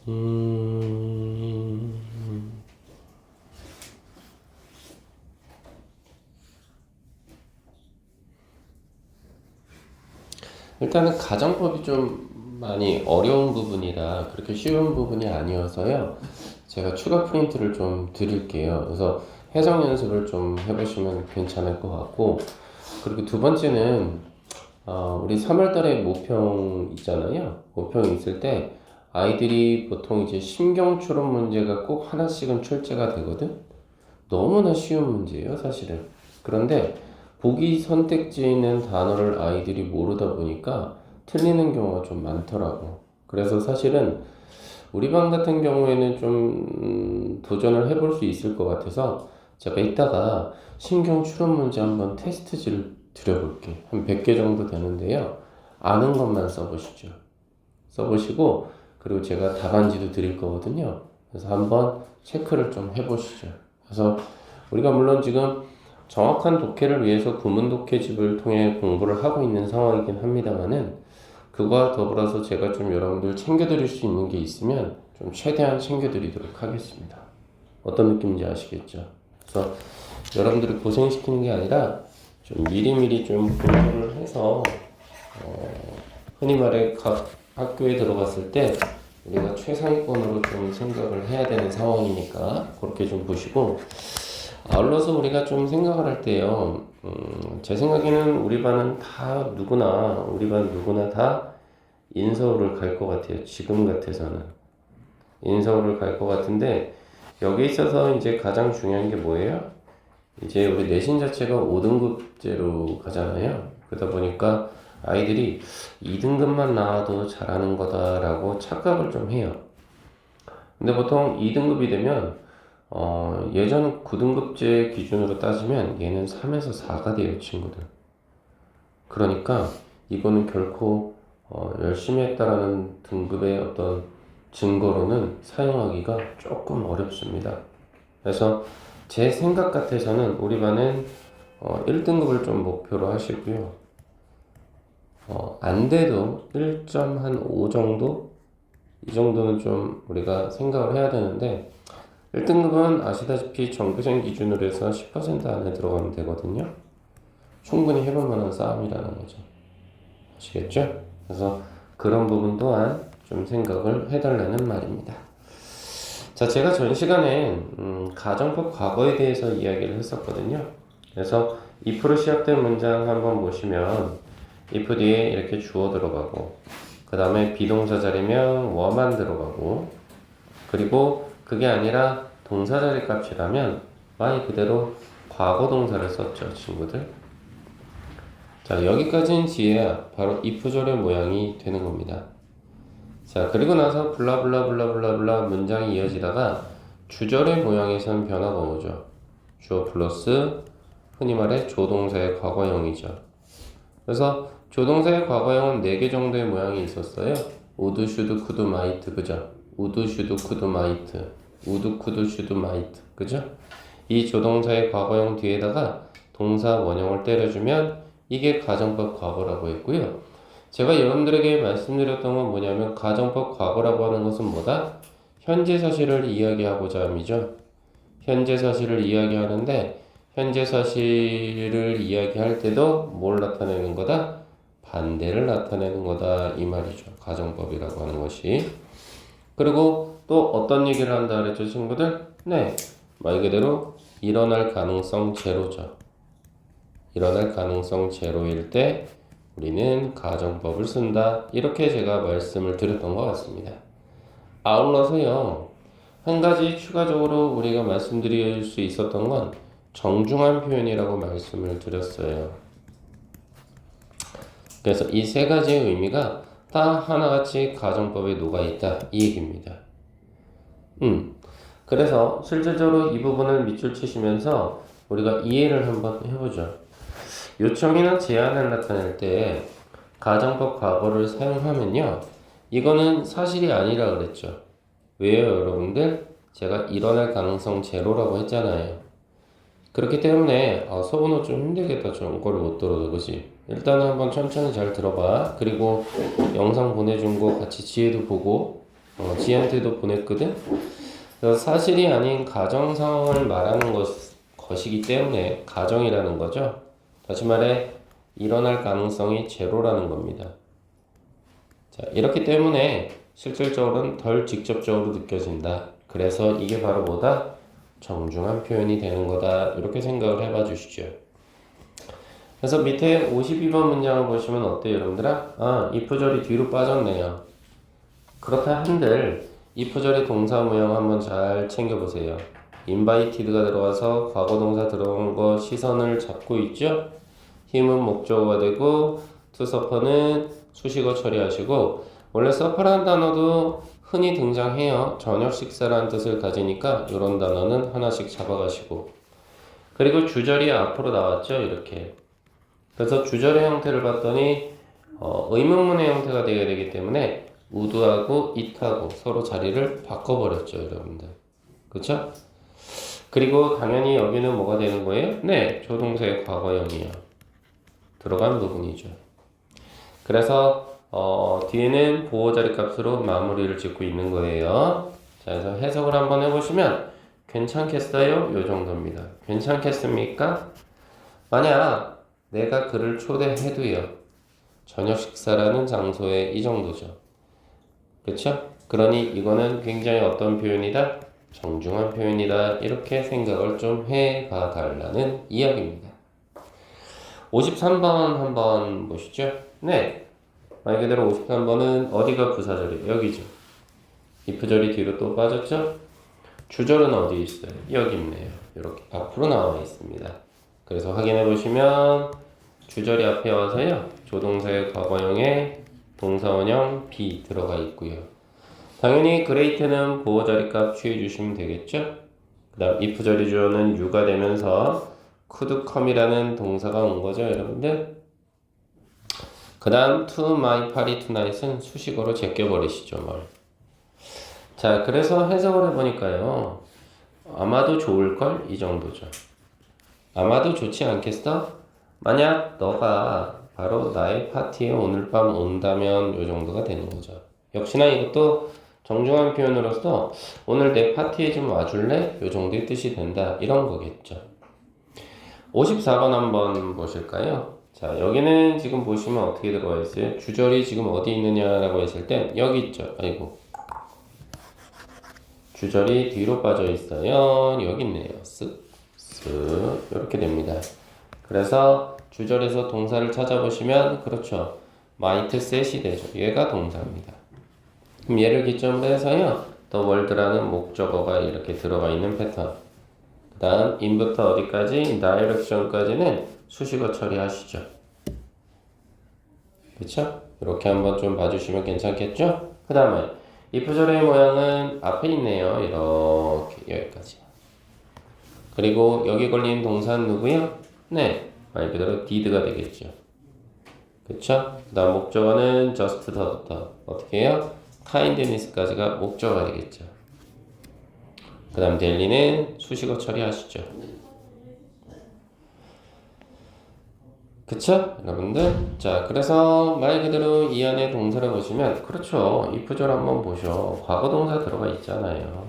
음, 일단은 가정법이 좀 많이 어려운 부분이라 그렇게 쉬운 부분이 아니어서요. 제가 추가 프린트를 좀 드릴게요. 그래서 해석 연습을 좀 해보시면 괜찮을 것 같고, 그리고 두 번째는 우리 3월 달에 모평 있잖아요. 모평 있을 때 아이들이 보통 이제 심경 추론 문제가 꼭 하나씩은 출제가 되거든. 너무나 쉬운 문제예요, 사실은. 그런데 보기 선택지에 있는 단어를 아이들이 모르다 보니까 틀리는 경우가 좀 많더라고. 그래서 사실은 우리 반 같은 경우에는 좀 도전을 해볼 수 있을 것 같아서 제가 이따가 신경 추론 문제 한번 테스트지를 드려볼게. 한 100개 정도 되는데요. 아는 것만 써보시죠. 써보시고, 그리고 제가 답안지도 드릴 거거든요. 그래서 한번 체크를 좀 해보시죠. 그래서 우리가 물론 지금 정확한 독해를 위해서 구문 독해집을 통해 공부를 하고 있는 상황이긴 합니다만은, 그거와 더불어서 제가 좀 여러분들 챙겨드릴 수 있는 게 있으면 좀 최대한 챙겨드리도록 하겠습니다. 어떤 느낌인지 아시겠죠? 그래서 여러분들을 고생시키는 게 아니라 좀 미리미리 좀 공부를 해서 흔히 말해 각 학교에 들어갔을 때 우리가 최상위권으로 좀 생각을 해야 되는 상황이니까 그렇게 좀 보시고, 아울러서 우리가 좀 생각을 할 때요, 제 생각에는 우리 반은 다 누구나, 우리 반 누구나 다 인서울을 갈 것 같아요. 지금 같아서는. 인서울을 갈 것 같은데, 여기 있어서 이제 가장 중요한 게 뭐예요? 이제 우리 내신 자체가 5등급제로 가잖아요. 그러다 보니까 아이들이 2등급만 나와도 잘하는 거다라고 착각을 좀 해요. 근데 보통 2등급이 되면 예전 9등급제 기준으로 따지면 얘는 3에서 4가 돼요, 친구들. 그러니까 이거는 결코 열심히 했다라는 등급의 어떤 증거로는 사용하기가 조금 어렵습니다. 그래서 제 생각 같아서는 우리 반은 1등급을 좀 목표로 하시고요. 안 돼도 1.5 정도? 이 정도는 좀 우리가 생각을 해야 되는데, 1등급은 아시다시피 정규생 기준으로 해서 10% 안에 들어가면 되거든요. 충분히 해볼 만한 싸움이라는 거죠. 아시겠죠? 그래서 그런 부분 또한 좀 생각을 해달라는 말입니다. 자, 제가 전 시간에 가정법 과거에 대해서 이야기를 했었거든요. 그래서 if로 시작된 문장 한번 보시면 if 뒤에 이렇게 주어 들어가고, 그 다음에 비동사 자리면 were 만 들어가고, 그리고 그게 아니라 동사 자리 값이라면 말 그대로 과거 동사를 썼죠, 친구들. 자, 여기까지는 지혜야 바로 if 절의 모양이 되는 겁니다. 자, 그리고 나서 블라블라블라블라블라 문장이 이어지다가 주절의 모양에선 변화가 오죠. 주어 플러스 흔히 말해 조동사의 과거형이죠. 그래서 조동사의 과거형은 4개 정도의 모양이 있었어요. would, should, could, might, 그죠? would, should, could, might, would, could, should, might, 그죠? 이 조동사의 과거형 뒤에다가 동사 원형을 때려주면 이게 가정법 과거라고 했고요. 제가 여러분들에게 말씀드렸던 건 뭐냐면, 가정법 과거라고 하는 것은 뭐다? 현재 사실을 이야기하고자 함이죠. 현재 사실을 이야기하는데, 현재 사실을 이야기할 때도 뭘 나타내는 거다? 반대를 나타내는 거다, 이 말이죠. 가정법이라고 하는 것이. 그리고 또 어떤 얘기를 한다 그랬죠, 친구들? 네, 말 그대로 일어날 가능성 제로죠. 일어날 가능성 제로일 때 우리는 가정법을 쓴다, 이렇게 제가 말씀을 드렸던 것 같습니다. 아울러서요, 한 가지 추가적으로 우리가 말씀드릴 수 있었던 건 정중한 표현이라고 말씀을 드렸어요. 그래서 이 3가지의 의미가 다 하나같이 가정법에 녹아있다, 이 얘기입니다. 그래서 실질적으로 이 부분을 밑줄 치시면서 우리가 이해를 한번 해보죠. 요청이나 제안을 나타낼 때 가정법 과거를 사용하면요, 이거는 사실이 아니라 그랬죠. 왜요, 여러분들? 제가 일어날 가능성 제로라고 했잖아요. 그렇기 때문에 서은호 좀 힘들겠다, 좀 이거를 못 들어도, 그지? 일단은 한번 천천히 잘 들어봐. 그리고 영상 보내준 거 같이 지혜도 보고, 지한테도 보냈거든. 그래서 사실이 아닌 가정 상황을 말하는 것이기 때문에 가정이라는 거죠. 다시 말해 일어날 가능성이 제로라는 겁니다. 자, 이렇기 때문에 실질적으로는 덜 직접적으로 느껴진다. 그래서 이게 바로 뭐다? 정중한 표현이 되는 거다. 이렇게 생각을 해봐 주시죠. 그래서 밑에 52번 문장을 보시면 어때요, 여러분들아? if 절이 뒤로 빠졌네요. 그렇다 한들 if 절의 동사 모형 한번 잘 챙겨보세요. invited가 들어가서 과거 동사 들어온 거 시선을 잡고 있죠? 힘은 목적어가 되고 to suffer는 수식어 처리하시고, 원래 suffer라는 단어도 흔히 등장해요. 저녁 식사라는 뜻을 가지니까 이런 단어는 하나씩 잡아가시고, 그리고 주절이 앞으로 나왔죠, 이렇게. 그래서 주절의 형태를 봤더니 의문문의 형태가 되어야 되기 때문에 would하고 it하고 서로 자리를 바꿔버렸죠, 여러분들. 그쵸? 그리고 당연히 여기는 뭐가 되는 거예요? 네, 조동사의 과거형이요. 들어간 부분이죠. 그래서 뒤에는 보호 자리 값으로 마무리를 짓고 있는 거예요. 자, 그래서 해석을 한번 해보시면 괜찮겠어요? 요 정도입니다. 괜찮겠습니까? 만약 내가 그를 초대해도요, 저녁 식사라는 장소에 이 정도죠. 그쵸? 그러니 이거는 굉장히 어떤 표현이다? 정중한 표현이다. 이렇게 생각을 좀 해봐 달라는 이야기입니다. 53번 한번 보시죠. 네, 말 그대로 53번은 어디가 부사절이에요? 여기죠. if절이 뒤로 또 빠졌죠? 주절은 어디 있어요? 여기 있네요. 이렇게 앞으로 나와 있습니다. 그래서 확인해 보시면 주절이 앞에 와서요, 조동사의 과거형에 동사원형 be 들어가 있고요. 당연히 great는 보호 자리 값 취해 주시면 되겠죠? 그 다음 if절이 주어는 you가 되면서 could come이라는 동사가 온 거죠, 여러분들. 그 다음 to my party tonight은 수식어로 제껴버리시죠, 뭘. 자, 그래서 해석을 해보니까요, 아마도 좋을걸? 이 정도죠. 아마도 좋지 않겠어? 만약 너가 바로 나의 파티에 오늘 밤 온다면 요 정도가 되는 거죠. 역시나 이것도 정중한 표현으로서 오늘 내 파티에 좀 와줄래? 요 정도의 뜻이 된다. 이런 거겠죠. 54번 한번 보실까요? 자, 여기는 지금 보시면 어떻게 들어가 있어요? 주절이 지금 어디 있느냐라고 했을 때 여기 있죠. 아이고. 주절이 뒤로 빠져 있어요. 여기 있네요. 쓱, 쓱. 이렇게 됩니다. 그래서 주절에서 동사를 찾아보시면, 그렇죠, might set이 되죠. 얘가 동사입니다. 그럼 얘를 기점으로 해서요, the world라는 목적어가 이렇게 들어가 있는 패턴. 그 다음 in부터 어디까지? direction까지는 수식어 처리하시죠. 그쵸? 이렇게 한번 좀 봐주시면 괜찮겠죠? 그 다음에 if절의 모양은 앞에 있네요. 이렇게 여기까지. 그리고 여기 걸린 동사는 누구요? 네, 말 그대로 did가 되겠죠. 그쵸? 그 다음 목적어는 just 더부터 어떻게 해요? kindness까지가 목적어가 되겠죠. 그 다음 daily는 수식어 처리하시죠. 그쵸? 여러분들? 자, 그래서 말 그대로 이 안에 동사를 보시면, 그렇죠, if절 한번 보셔. 과거 동사 들어가 있잖아요.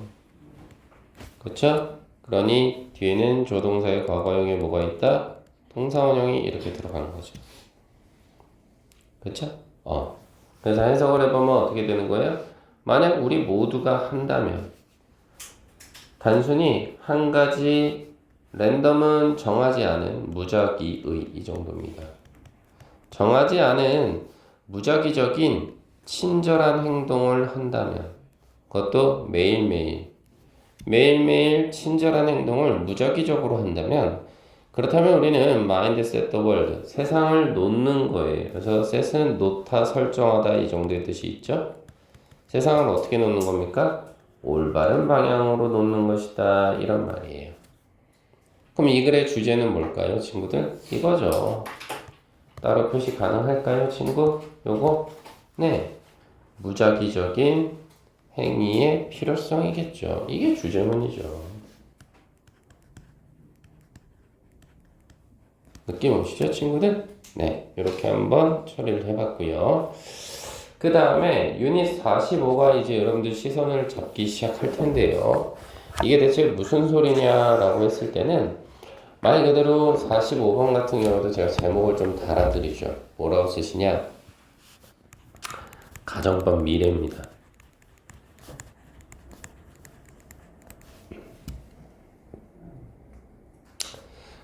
그쵸? 그러니 뒤에는 조동사의 과거형에 뭐가 있다? 동사원형이 이렇게 들어가는 거죠. 그쵸? 그래서 해석을 해보면 어떻게 되는 거예요? 만약 우리 모두가 한다면, 단순히 한 가지 랜덤은 정하지 않은 무작위의 이 정도입니다. 정하지 않은 무작위적인 친절한 행동을 한다면, 그것도 매일매일 친절한 행동을 무작위적으로 한다면, 그렇다면 우리는 mind set the world, 세상을 놓는 거예요. 그래서 set은 놓다, 설정하다 이 정도의 뜻이 있죠. 세상을 어떻게 놓는 겁니까? 올바른 방향으로 놓는 것이다, 이런 말이에요. 그럼 이 글의 주제는 뭘까요, 친구들? 이거죠. 따로 표시 가능할까요, 친구? 요거? 네, 무작위적인 행위의 필요성이겠죠. 이게 주제문이죠. 느낌 오시죠, 친구들? 네, 이렇게 한번 처리를 해봤고요. 그 다음에 유닛 45가 이제 여러분들 시선을 잡기 시작할 텐데요. 이게 대체 무슨 소리냐라고 했을 때는 말 그대로 45번 같은 경우도 제가 제목을 좀 달아드리죠. 뭐라고 쓰시냐? 가정법 미래입니다.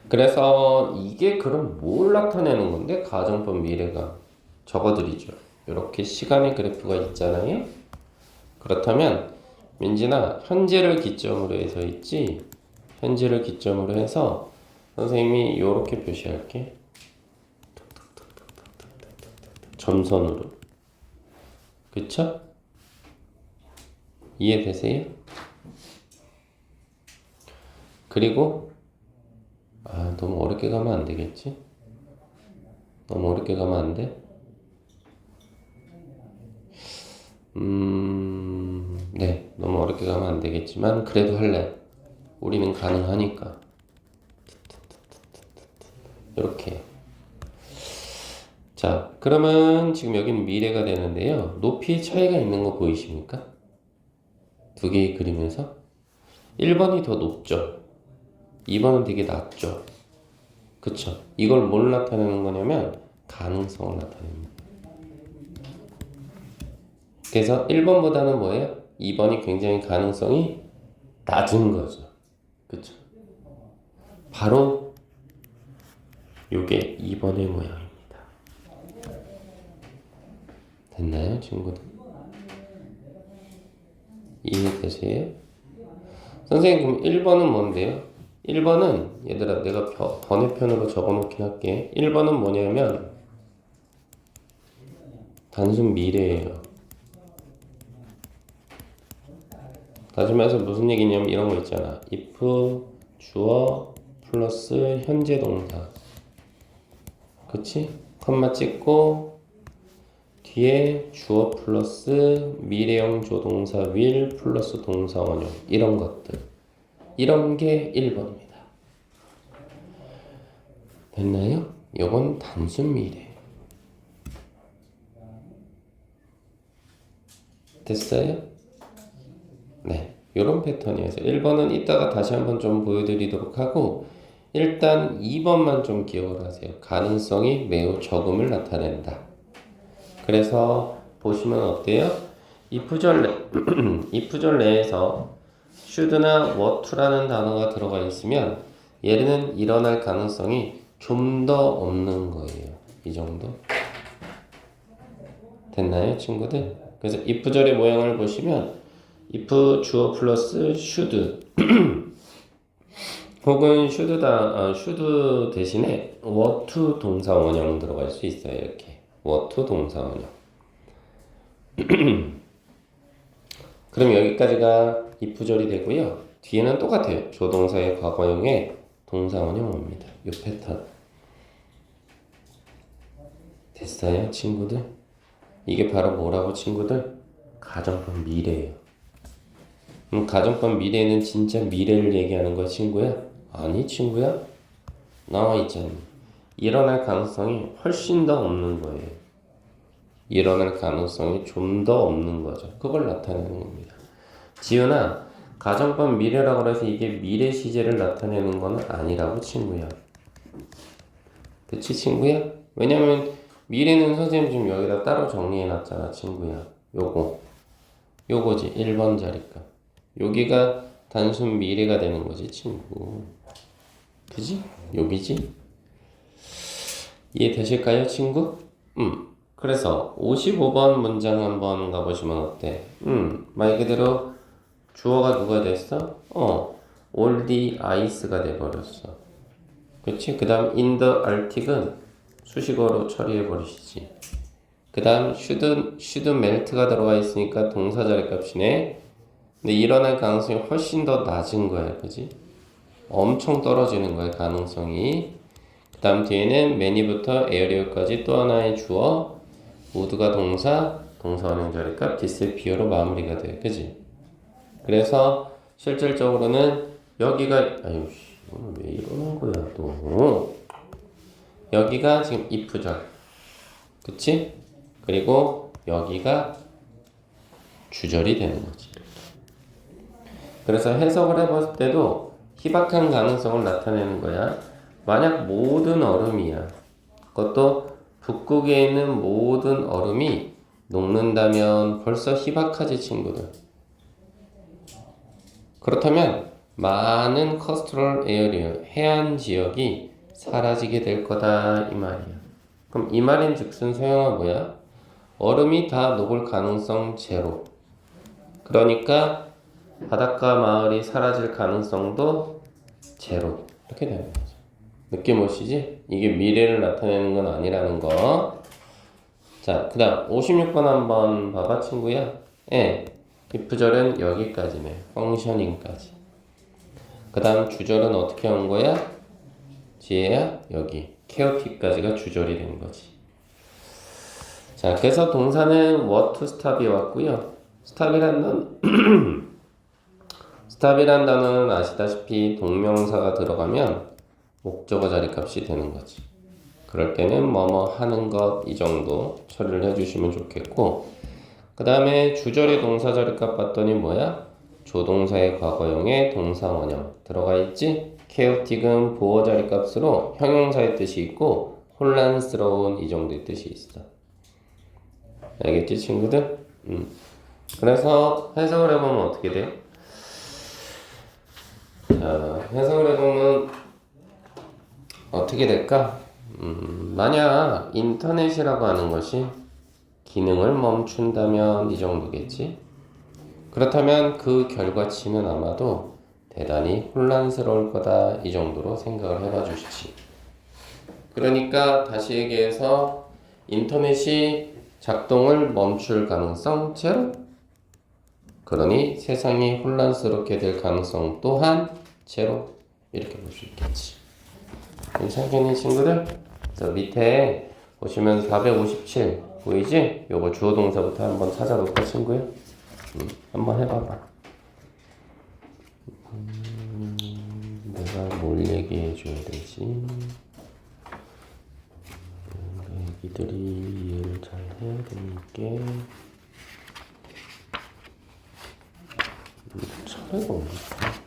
그래서 이게 그럼 뭘 나타내는 건데? 가정법 미래가 적어드리죠. 이렇게 시간의 그래프가 있잖아요. 그렇다면 민진아, 현재를 기점으로 해서 있지? 현재를 기점으로 해서 선생님이 이렇게 표시할게. 점선으로. 그쵸? 이해되세요? 그리고 너무 어렵게 가면 안 되겠지? 너무 어렵게 가면 안 돼? 네, 너무 어렵게 가면 안 되겠지만 그래도 할래. 우리는 가능하니까. 이렇게. 자, 그러면 지금 여기는 미래가 되는데요. 높이 차이가 있는 거 보이십니까? 두 개의 그림에서 1번이 더 높죠. 2번은 되게 낮죠. 그쵸? 이걸 뭘 나타내는 거냐면 가능성을 나타냅니다. 그래서 1번보다는 뭐예요? 2번이 굉장히 가능성이 낮은 거죠. 그쵸? 바로 요게 2번의 모양입니다. 됐나요, 친구들? 이해되세요? 선생님, 그럼 1번은 뭔데요? 1번은, 얘들아, 내가 번외편으로 적어놓긴 할게. 1번은 뭐냐면, 단순 미래예요. 다시 말해서 무슨 얘기냐면, 이런 거 있잖아. if, 주어, 플러스, 현재 동사. 그치? 컴마 찍고, 뒤에 주어 플러스 미래형 조동사 will 플러스 동사 원형 이런 것들 이런 게 1번입니다. 됐나요? 요건 단순 미래. 됐어요? 네, 요런 패턴이어서 1번은 이따가 다시 한번 좀 보여드리도록 하고 일단 2번만 좀 기억을 하세요. 가능성이 매우 적음을 나타낸다. 그래서 보시면 어때요? if 절 내에서 should나 want to라는 단어가 들어가 있으면 얘는 일어날 가능성이 좀 더 없는 거예요. 이 정도. 됐나요, 친구들? 그래서 if 절의 모양을 보시면 if 주어 플러스 should 혹은 should 대신에 want to 동사 원형 들어갈 수 있어요. 이렇게 want to 동사 원형. 그럼 여기까지가 if절이 되고요. 뒤에는 똑같아요. 조동사의 과거형에 동사 원형 옵니다. 이 패턴. 됐어요, 친구들? 이게 바로 뭐라고, 친구들? 가정법 미래예요. 가정법 미래는 진짜 미래를 얘기하는 거야, 친구야? 아니, 친구야? 나와 있잖아. 일어날 가능성이 훨씬 더 없는 거예요. 일어날 가능성이 좀 더 없는 거죠. 그걸 나타내는 겁니다. 지은아, 가정법 미래라고 해서 이게 미래 시제를 나타내는 건 아니라고, 친구야. 그치, 친구야? 왜냐면 미래는 선생님 지금 여기다 따로 정리해놨잖아, 친구야. 요거지, 1번 자리값. 여기가 단순 미래가 되는 거지, 친구. 그지? 여기지? 이해되실까요, 친구? 그래서 55번 문장 한번 가보시면 어때? 말 그대로 주어가 누가 됐어? all the ices가 돼버렸어. 그치? 그 다음 in the arctic은 수식어로 처리해버리시지. 그 다음 should melt가 들어가 있으니까 동사 자리 값이네. 근데 일어날 가능성이 훨씬 더 낮은 거야. 그지? 엄청 떨어지는 거야, 가능성이. 그 다음 뒤에는 many부터 에어리어까지 또 하나의 주어, would가 동사 원형 자리값, disappear로 마무리가 돼. 그지? 그래서 실질적으로는 여기가 오늘 왜 이러는 거야 또. 여기가 지금 if절. 그치? 그리고 여기가 주절이 되는 거지. 그래서 해석을 해봤을 때도 희박한 가능성을 나타내는 거야. 만약 모든 얼음이야. 그것도 북극에 있는 모든 얼음이 녹는다면 벌써 희박하지, 친구들. 그렇다면 많은 커스트럴 에어리어, 해안 지역이 사라지게 될 거다 이 말이야. 그럼 이 말인 즉슨 소영아 뭐야? 얼음이 다 녹을 가능성 제로. 그러니까 바닷가 마을이 사라질 가능성도 제로. 이렇게 되는 거죠. 느낌 오시지? 이게 미래를 나타내는 건 아니라는 거. 자, 그 다음 56번 한번 봐봐 친구야. if절은 여기까지네. 펑셔닝까지. 그 다음 주절은 어떻게 온 거야? 지혜야 여기 chaotic까지가 주절이 된 거지. 자, 그래서 동사는 what to stop이 왔고요. stop이란 단어는 아시다시피 동명사가 들어가면 목적어 자리값이 되는 거지. 그럴 때는 뭐뭐 하는 것 이 정도 처리를 해주시면 좋겠고, 그 다음에 주절의 동사 자리값 봤더니 뭐야? 조동사의 과거형의 동사 원형 들어가 있지? chaotic은 보어 자리값으로 형용사의 뜻이 있고 혼란스러운 이 정도의 뜻이 있어. 알겠지 친구들? 그래서 해석을 해보면 어떻게 돼? 자, 해석을 해보면 어떻게 될까? 만약 인터넷이라고 하는 것이 기능을 멈춘다면 이 정도겠지? 그렇다면 그 결과치는 아마도 대단히 혼란스러울 거다 이 정도로 생각을 해봐 주시지. 그러니까 다시 얘기해서 인터넷이 작동을 멈출 가능성 제로. 그러니 세상이 혼란스럽게 될 가능성 또한 제로. 이렇게 볼 수 있겠지. 괜찮겠니 친구들? 저 밑에 보시면 457 보이지? 요거 주어 동사부터 한번 찾아볼까 친구야? 한번 해봐봐. 내가 뭘 얘기해 줘야 되지? 애기들이 이해를 잘 해야 되니까 차례가 어딨어?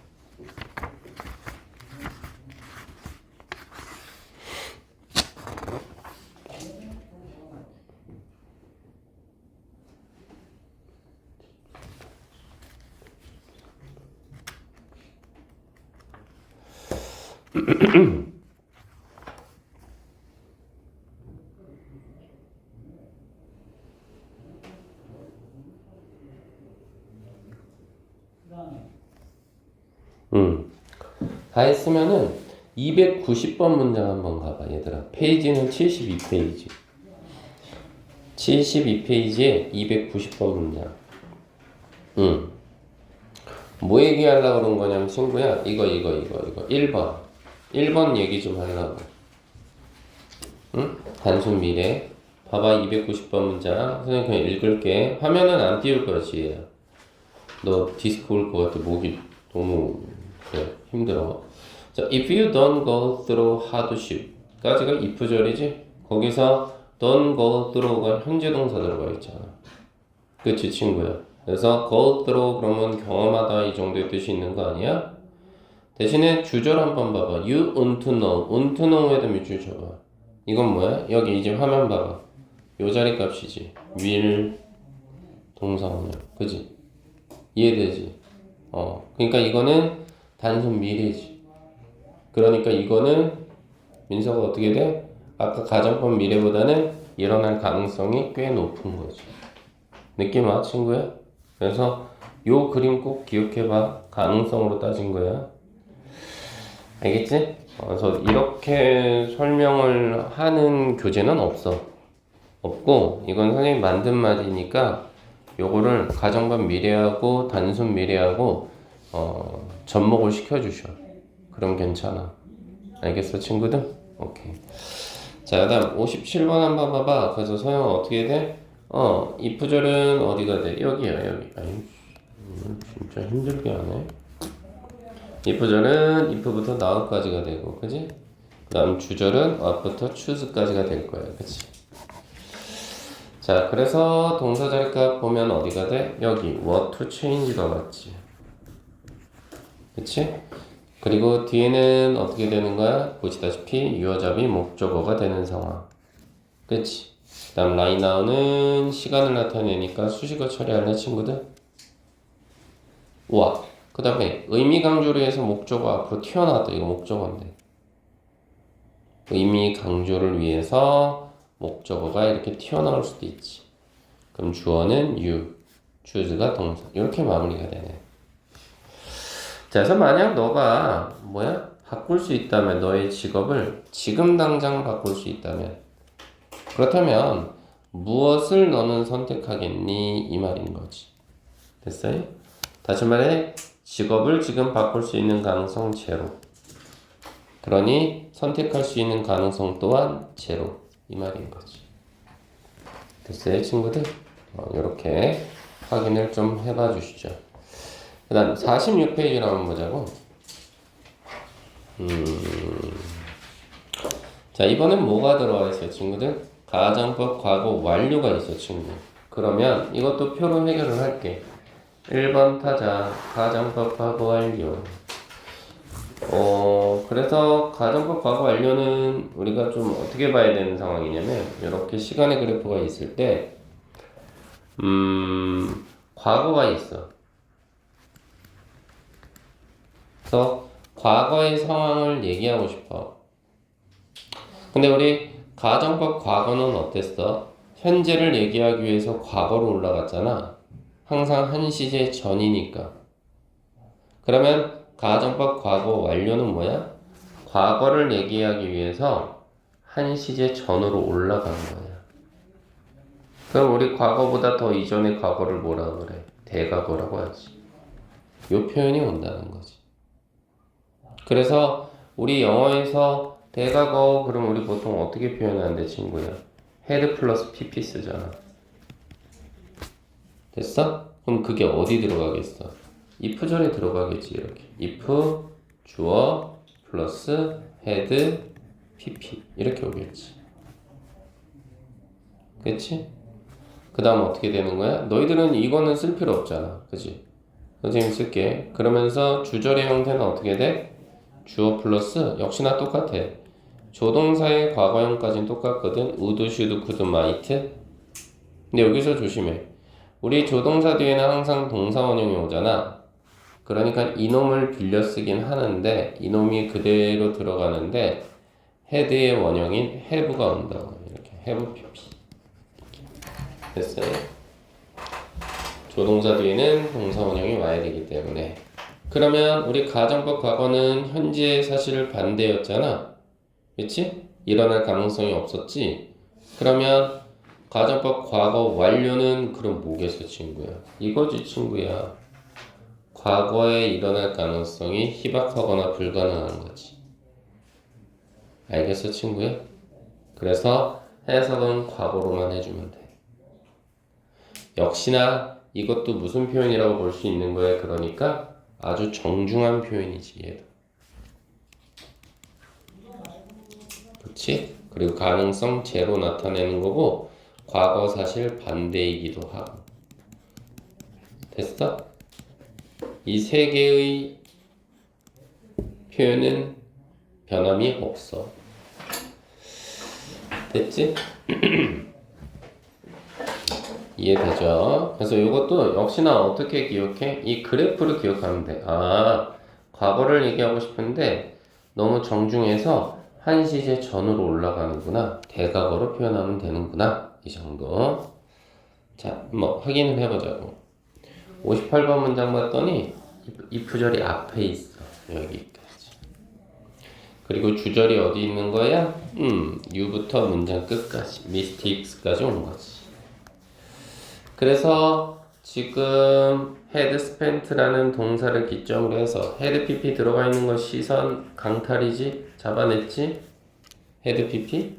다 했으면은 290번 문장 한번 가봐 얘들아. 페이지는 72페이지. 72페이지에 290번 문장. 뭐 얘기하려고 그런 거냐면 친구야 이거 1번 얘기 좀 하려고. 단순 미래. 봐봐 290번 문장 선생님 그냥 읽을게. 화면은 안 띄울 거야 지혜야. 너 디스크 올 것 같아. 목이 너무 그래, 힘들어. 자, if you don't go through hardship 까지가 if절이지? 거기서 don't go through가 현재 동사 들어가 있잖아. 그치 친구야? 그래서 go through 그러면 경험하다 이 정도의 뜻이 있는 거 아니야? 대신에 주절 한번 봐봐. You want to know. want to know에다 밑줄 쳐봐. 이건 뭐야? 여기 이제 화면 봐봐. 요 자리 값이지. will 동사원형. 그지? 이해되지? 그러니까 이거는 단순 미래지. 그러니까 이거는 민서가 어떻게 돼? 아까 가정법 미래보다는 일어날 가능성이 꽤 높은 거지. 느낌 와 친구야? 그래서 요 그림 꼭 기억해봐. 가능성으로 따진 거야. 알겠지? 그래서 이렇게 설명을 하는 교재는 없고 이건 선생님이 만든 말이니까 요거를 가정법 미래하고 단순 미래하고 접목을 시켜주셔. 그럼 괜찮아. 알겠어 친구들? 오케이. 자 그다음 57번 한번 봐봐. 그래서 소영아 어떻게 돼? if절은 어디가 돼? 여기야 여기. 아유 진짜 힘들게 하네. if절은 if부터 now까지가 되고 그지? 그 다음 주절은 what부터 choose까지가 될 거야 그치? 자, 그래서 동사 자리값 보면 어디가 돼? 여기 what to change가 맞지. 그치? 그리고 뒤에는 어떻게 되는 거야? 보시다시피 유어잡이 목적어가 되는 상황. 그치? 그 다음 right now는 시간을 나타내니까 수식어 처리할래 친구들? 우와. 그 다음에 의미 강조를 해서 목적어 앞으로 튀어나왔다. 이거 목적어인데. 의미 강조를 위해서 목적어가 이렇게 튀어나올 수도 있지. 그럼 주어는 you, choose가 동사. 이렇게 마무리가 되네. 자, 그래서 만약 너가 바꿀 수 있다면 너의 직업을 지금 당장 바꿀 수 있다면 그렇다면 무엇을 너는 선택하겠니? 이 말인 거지. 됐어요? 다시 말해 직업을 지금 바꿀 수 있는 가능성 제로. 그러니 선택할 수 있는 가능성 또한 제로. 이 말인 거지. 됐어요, 친구들? 이렇게 확인을 좀 해봐 주시죠. 그 다음 46페이지로 한번 보자고. 자, 이번엔 뭐가 들어와 있어요, 친구들? 가정법 과거 완료가 있어, 친구. 그러면 이것도 표로 해결을 할게. 1번 타자 가정법 과거 완료. 그래서 가정법 과거 완료는 우리가 좀 어떻게 봐야 되는 상황이냐면 이렇게 시간의 그래프가 있을 때 과거가 있어. 그래서 과거의 상황을 얘기하고 싶어. 근데 우리 가정법 과거는 어땠어? 현재를 얘기하기 위해서 과거로 올라갔잖아. 항상 한 시제 전이니까. 그러면 가정법 과거 완료는 뭐야? 과거를 얘기하기 위해서 한 시제 전으로 올라가는 거야. 그럼 우리 과거보다 더 이전의 과거를 뭐라 그래? 대과거라고 하지. 요 표현이 온다는 거지. 그래서 우리 영어에서 대과거 그럼 우리 보통 어떻게 표현하는데 친구야? had 플러스 pp 쓰잖아. 됐어? 그럼 그게 어디 들어가겠어? if절에 들어가겠지. 이렇게 if 주어 플러스 had pp 이렇게 오겠지. 그치? 그 다음 어떻게 되는 거야? 너희들은 이거는 쓸 필요 없잖아. 그치? 선생님 쓸게. 그러면서 주절의 형태는 어떻게 돼? 주어 플러스 역시나 똑같아. 조동사의 과거형까지는 똑같거든. would, should, could, might. 근데 여기서 조심해. 우리 조동사 뒤에는 항상 동사 원형이 오잖아. 그러니까 이놈을 빌려 쓰긴 하는데 이놈이 그대로 들어가는데 had의 원형인 have가 온다고. 이렇게 have pp. 됐어요? 조동사 뒤에는 동사 원형이 와야 되기 때문에. 그러면 우리 가정법 과거는 현재의 사실을 반대였잖아. 그치? 일어날 가능성이 없었지? 그러면 가정법 과거 완료는 그럼 뭐겠어, 친구야? 이거지, 친구야. 과거에 일어날 가능성이 희박하거나 불가능한 거지. 알겠어, 친구야? 그래서 해석은 과거로만 해주면 돼. 역시나 이것도 무슨 표현이라고 볼 수 있는 거야. 그러니까 아주 정중한 표현이지, 얘도. 그치? 그리고 가능성 제로 나타내는 거고 과거 사실 반대이기도 하고. 됐어? 이 세 개의 표현은 변함이 없어. 됐지? 이해되죠? 그래서 이것도 역시나 어떻게 기억해? 이 그래프를 기억하면 돼. 아, 과거를 얘기하고 싶은데 너무 정중해서 한 시제 전으로 올라가는구나. 대과거로 표현하면 되는구나. 이 정도. 자, 확인을 해보자고. 58번 문장 봤더니 if절이 앞에 있어. 여기까지. 그리고 주절이 어디 있는 거야? you부터 문장 끝까지. mistakes까지 온 거지. 그래서 지금 had spent라는 동사를 기점으로 해서 had pp 들어가 있는 거 시선 강탈이지? 잡아냈지? had pp?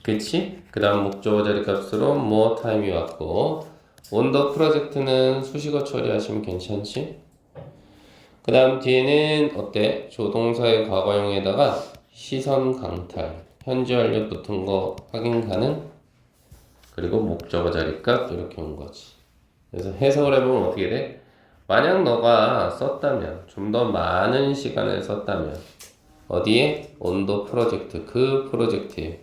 그치? 그 다음 목적어 자리 값으로 more time이 왔고 on the project는 수식어 처리하시면 괜찮지? 그 다음 뒤에는 어때? 조동사의 과거형에다가 시선 강탈 현재 완료 붙은 거 확인 가능? 그리고 목적어 자리값 이렇게 온 거지. 그래서 해석을 해보면 어떻게 돼? 만약 너가 썼다면, 좀 더 많은 시간을 썼다면, 어디에? 온도 프로젝트, 그 프로젝트에.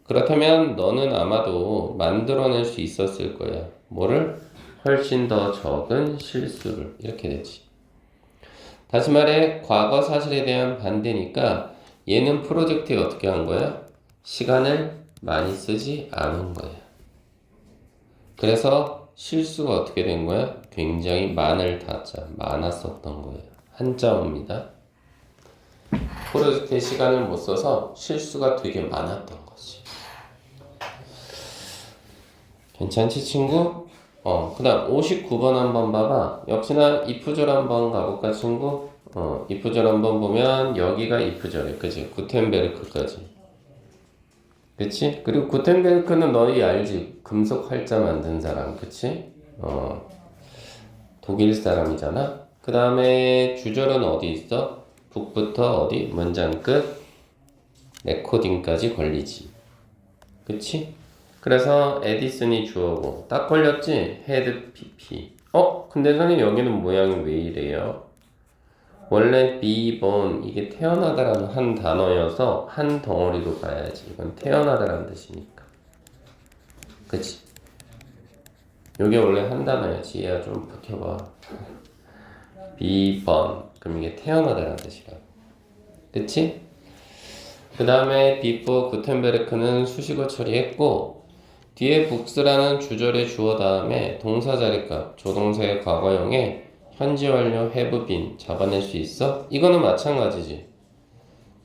그렇다면 너는 아마도 만들어낼 수 있었을 거야. 뭐를? 훨씬 더 적은 실수를. 이렇게 되지. 다시 말해, 과거 사실에 대한 반대니까 얘는 프로젝트에 어떻게 한 거야? 시간을 많이 쓰지 않은 거야. 그래서 실수가 어떻게 된 거야? 굉장히 많았었던 거예요. 한자어입니다. 프로젝트에 시간을 못 써서 실수가 되게 많았던 거지. 괜찮지, 친구? 그 다음 59번 한번 봐봐. 역시나 if절 한번 가볼까, 친구? if절 한번 보면 여기가 if절이야. 그치? 구텐베르크까지. 그치? 그리고 구텐베르크는 너희 알지? 금속 활자 만든 사람. 그치? 독일 사람이잖아. 그 다음에 주절은 어디 있어? 북부터 어디? 문장 끝 레코딩까지 걸리지. 그치? 그래서 에디슨이 주어고 딱 걸렸지? 헤드 PP. 근데 선생님 여기는 모양이 왜 이래요? 원래 비본 이게 태어나다라는 한 단어여서 한 덩어리로 봐야지. 이건 태어나다라는 뜻이니까. 그치? 요게 원래 한 단어야지. 얘야 좀 버텨봐. 비번. 그럼 이게 태어나다라는 뜻이라. 그치? 그 다음에 before 구텐베르크는 수식어 처리했고 뒤에 북스라는 주절의 주어 다음에 동사 자리값 조동사의 과거형에 현지 완료 have been 잡아낼 수 있어? 이거는 마찬가지지.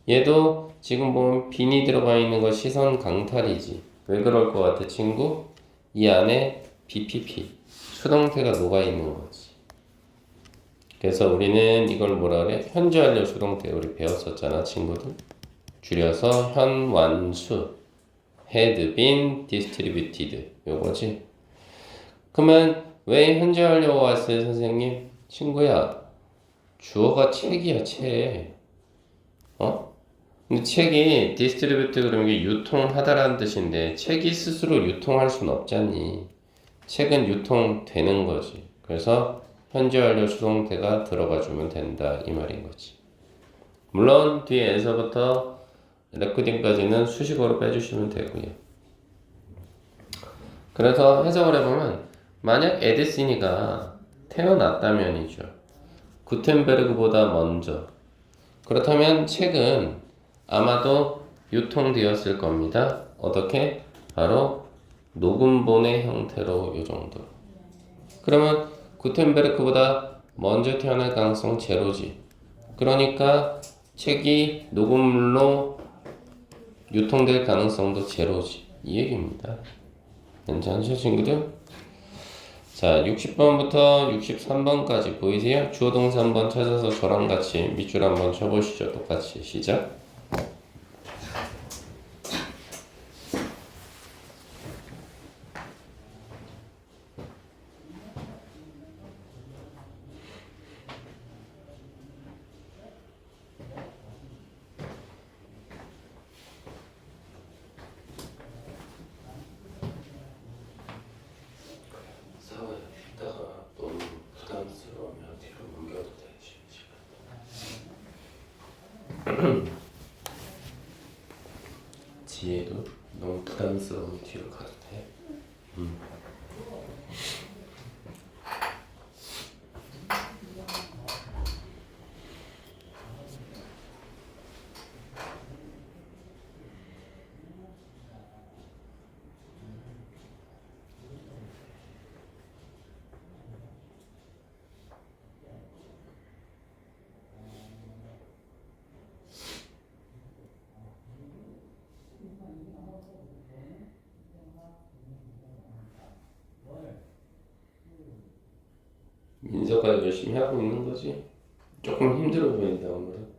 얘도 지금 보면 빈이 들어가 있는 거 시선 강탈이지. 왜 그럴 것 같아, 친구? 이 안에 BPP 수동태가 녹아 있는 거지. 그래서 우리는 이걸 뭐라 그래? 현지 완료 수동태 우리 배웠었잖아, 친구들. 줄여서 현완수 had been distributed 요거지. 그러면 왜 현재 하려고 왔어요, 선생님? 친구야, 주어가 책이야, 책. 근데 책이 distribute 그러면 이게 유통하다라는 뜻인데 책이 스스로 유통할 순 없잖니. 책은 유통되는 거지. 그래서 현재 완료 수동태가 들어가 주면 된다 이 말인 거지. 물론 뒤에서부터 레코딩까지는 수식어로 빼주시면 되고요. 그래서 해석을 해보면 만약 에디슨이가 태어났다면이죠. 구텐베르그보다 먼저. 그렇다면 책은 아마도 유통되었을 겁니다. 어떻게? 바로 녹음본의 형태로 이 정도로. 그러면 구텐베르크보다 먼저 태어날 가능성 제로지. 그러니까 책이 녹음물로 유통될 가능성도 제로지. 이 얘기입니다. 괜찮으셔, 친구들? 자, 60번부터 63번까지 보이세요? 주어 동사 한번 찾아서 저랑 같이 밑줄 한번 쳐보시죠. 똑같이 시작. 지혜도 너무 부담스러운 뒤로 가도 돼. 민서가 열심히 하고 있는 거지. 조금 힘들어 보인다 오늘은.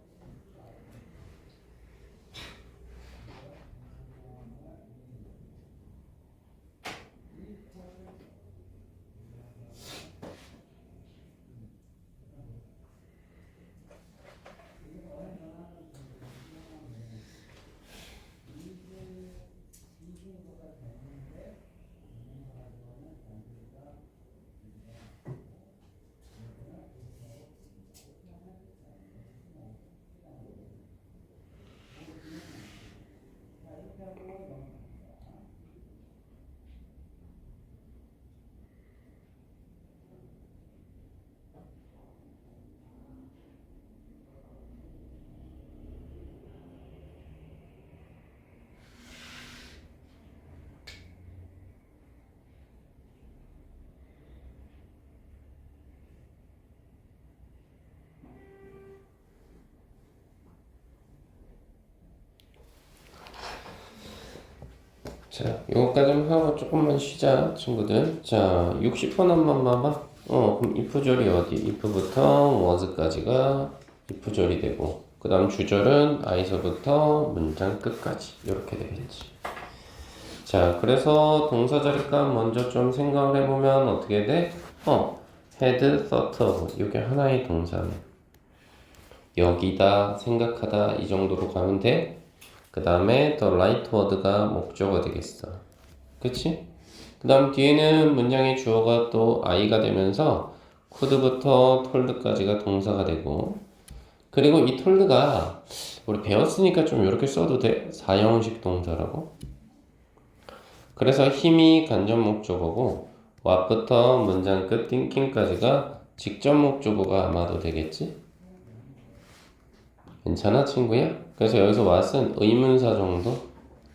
자, 요거까지만 하고 조금만 쉬자, 친구들. 자, 60번 한번 봐봐. 그럼 if절이 어디? if부터 was까지가 if절이 되고, 그 다음 주절은 I서부터 문장 끝까지. 이렇게 되겠지. 자, 그래서 동사 자리값 먼저 좀 생각을 해보면 어떻게 돼? had, thought of. 이게 하나의 동사네. 여기다, 생각하다 이 정도로 가면 돼. 그 다음에 the right word가 목적어 되겠어. 그치? 그 다음 뒤에는 문장의 주어가 또 I가 되면서 could부터 told까지가 동사가 되고, 그리고 이 told가 우리 배웠으니까 좀 이렇게 써도 돼. 사형식 동사라고. 그래서 힘이 간접 목적어고 what부터 문장 끝 thinking까지가 직접 목적어가 아마도 되겠지? 괜찮아 친구야? 그래서 여기서 what은 의문사 정도?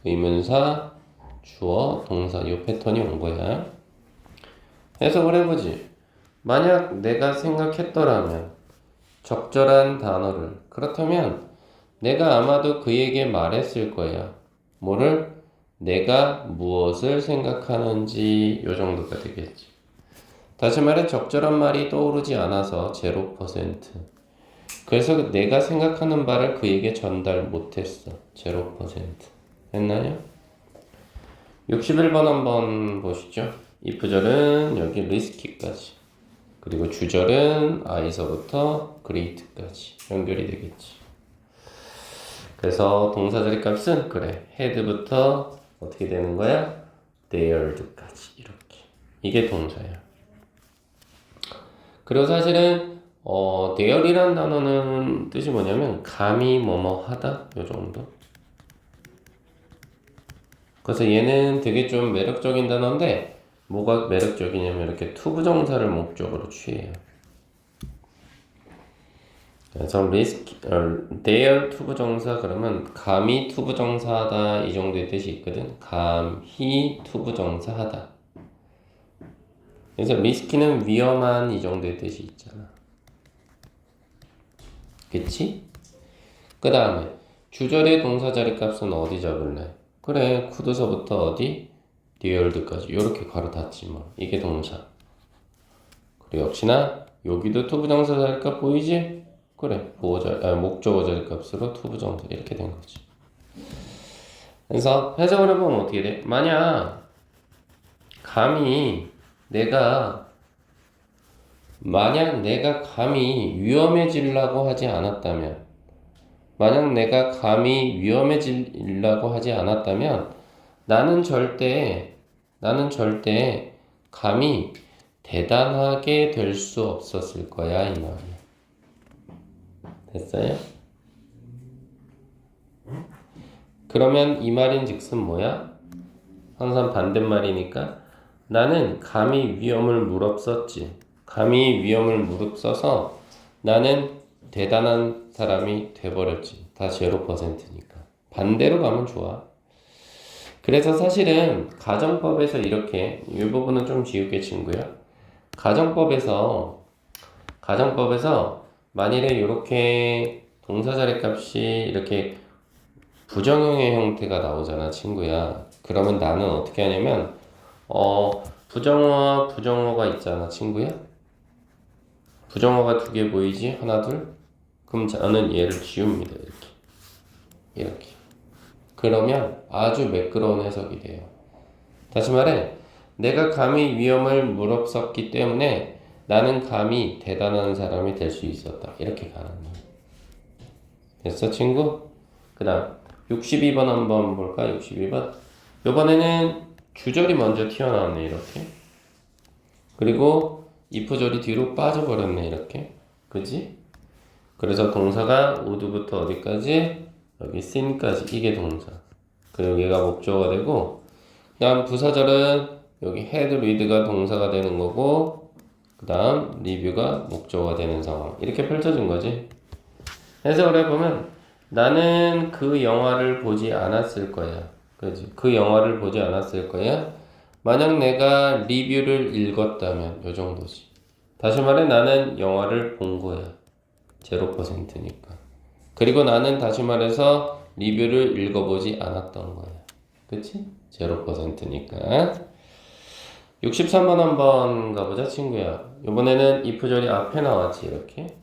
의문사, 주어, 동사 이 패턴이 온 거야. 해석을 해보지. 만약 내가 생각했더라면 적절한 단어를 그렇다면 내가 아마도 그에게 말했을 거야. 뭐를? 내가 무엇을 생각하는지 요 정도가 되겠지. 다시 말해 적절한 말이 떠오르지 않아서 0%. 그래서 내가 생각하는 바를 그에게 전달 못했어. 0%. 했나요? 61번 한번 보시죠. if절은 여기 risky까지. 그리고 주절은 I서부터 great까지 연결이 되겠지. 그래서 동사 자리 값은 그래. had부터 어떻게 되는 거야? dared까지 이렇게. 이게 동사야. 그리고 사실은 dare이라는 단어는 뜻이 뭐냐면 감히 뭐뭐 하다 요 정도. 그래서 얘는 되게 좀 매력적인 단어인데 뭐가 매력적이냐면 이렇게 투부정사를 목적으로 취해요. 그래서 dare 투부정사 그러면 감히 투부정사하다 이 정도의 뜻이 있거든. 감히 투부정사하다. 그래서 risky는 위험한 이 정도의 뜻이 있잖아. 그치? 그 다음에 주절의 동사 자리 값은 어디 잡을래? 그래, could서부터 어디? dared까지 이렇게 가로 닫지 뭐. 이게 동사. 그리고 역시나 여기도 투부정사 자리 값 보이지? 그래, 목적어 자리 값으로 투부정사 이렇게 된 거지. 그래서 해석을 해보면 어떻게 돼? 만약 내가 감히 위험해지려고 하지 않았다면, 나는 절대 감히 대단하게 될 수 없었을 거야 이 말이야. 됐어요? 그러면 이 말인즉슨 뭐야? 항상 반대말이니까 나는 감히 위험을 무릅썼지. 감히 위험을 무릅써서 나는 대단한 사람이 돼버렸지. 다 0%니까. 반대로 가면 좋아. 그래서 사실은 가정법에서 이렇게 이 부분은 좀 지울게 친구야. 가정법에서 만일에 이렇게 동사 자리 값이 이렇게 부정형의 형태가 나오잖아 친구야. 그러면 나는 어떻게 하냐면 부정어와 부정어가 있잖아 친구야. 부정어가 두 개 보이지? 하나 둘. 그럼 저는 얘를 지웁니다. 이렇게. 그러면 아주 매끄러운 해석이 돼요. 다시 말해 내가 감히 위험을 무릅썼기 때문에 나는 감히 대단한 사람이 될 수 있었다. 이렇게 가는 거야. 됐어 친구? 그 다음 62번 한번 볼까? 62번. 이번에는 주절이 먼저 튀어나왔네 이렇게. 그리고 if절이 뒤로 빠져버렸네 이렇게. 그지? 그래서 동사가 would부터 어디까지? 여기 sin까지. 이게 동사. 그리고 얘가 목적어가 되고 그 다음 부사절은 여기 had, read가 동사가 되는 거고 그 다음 review가 목적어가 되는 상황. 이렇게 펼쳐진 거지. 해석을 해보면 나는 그 영화를 보지 않았을 거야. 그지? 그 영화를 보지 않았을 거야. 만약 내가 리뷰를 읽었다면 요 정도지. 다시 말해 나는 영화를 본 거야. 0%니까. 그리고 나는 다시 말해서 리뷰를 읽어보지 않았던 거야. 그치? 0%니까. 63번 한번 가보자 친구야. 이번에는 if절이 앞에 나왔지 이렇게.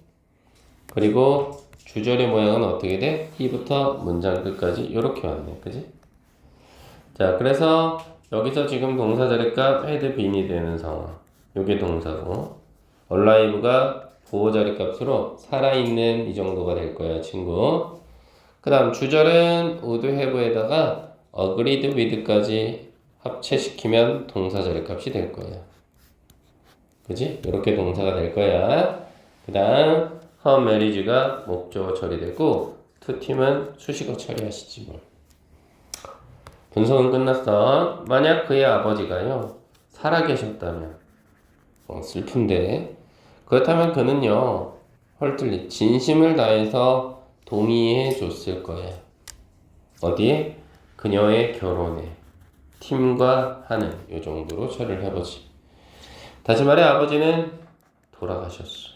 그리고 주절의 모양은 어떻게 돼? 이부터 문장 끝까지 이렇게 왔네, 그지? 자, 그래서 여기서 지금 동사 자리값 had been이 되는 상황. 요게 동사고, alive가 보호 자리값으로 살아있는 이 정도가 될 거야, 친구. 그 다음 주절은 would have에다가 agreed with까지 합체시키면 동사 자리값이 될 거야. 그지? 이렇게 동사가 될 거야. 그 다음 her marriage가 목적어 처리되고 to 팀은 수식어 처리하시지 뭘. 분석은 끝났어. 만약 그의 아버지가요 살아계셨다면 슬픈데 그렇다면 그는요 헐틀리 진심을 다해서 동의해 줬을 거예요. 어디에? 그녀의 결혼에 팀과 하는 요 정도로 처리를 해보지. 다시 말해 아버지는 돌아가셨어.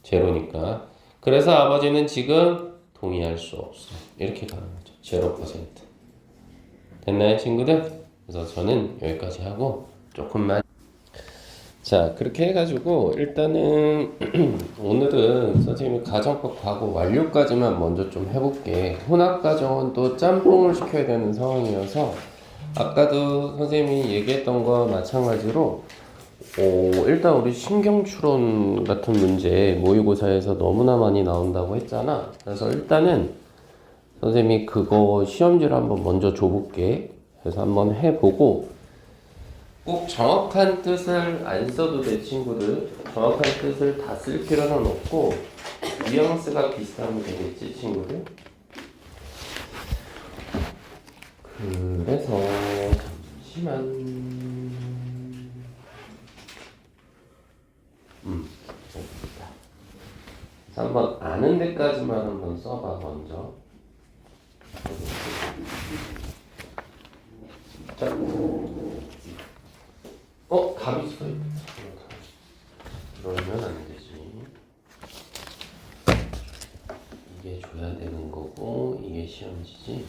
제로니까. 그래서 아버지는 지금 동의할 수 없어. 이렇게 가는 거죠. 0%. 됐나요, 친구들? 그래서 저는 여기까지 하고 조금만. 자, 그렇게 해가지고 일단은 오늘은 선생님이 가정법 과거 완료까지만 먼저 좀 해볼게. 혼합가정은 또 짬뽕을 시켜야 되는 상황이어서 아까도 선생님이 얘기했던 거와 마찬가지로 일단 우리 신경추론 같은 문제 모의고사에서 너무나 많이 나온다고 했잖아. 그래서 일단은 선생님이 그거 시험지를 한번 먼저 줘볼게. 그래서 한번 해보고 꼭 정확한 뜻을 안 써도 돼 친구들. 정확한 뜻을 다 쓸 필요는 없고 뉘앙스가 비슷하면 되겠지 친구들. 그래서 잠시만. 좋다. 그래서 한번 아는 데까지만 한번 써봐 먼저. 자, 답이 써있다. 그러면 안 되지. 이게 줘야 되는 거고 이게 시험지지.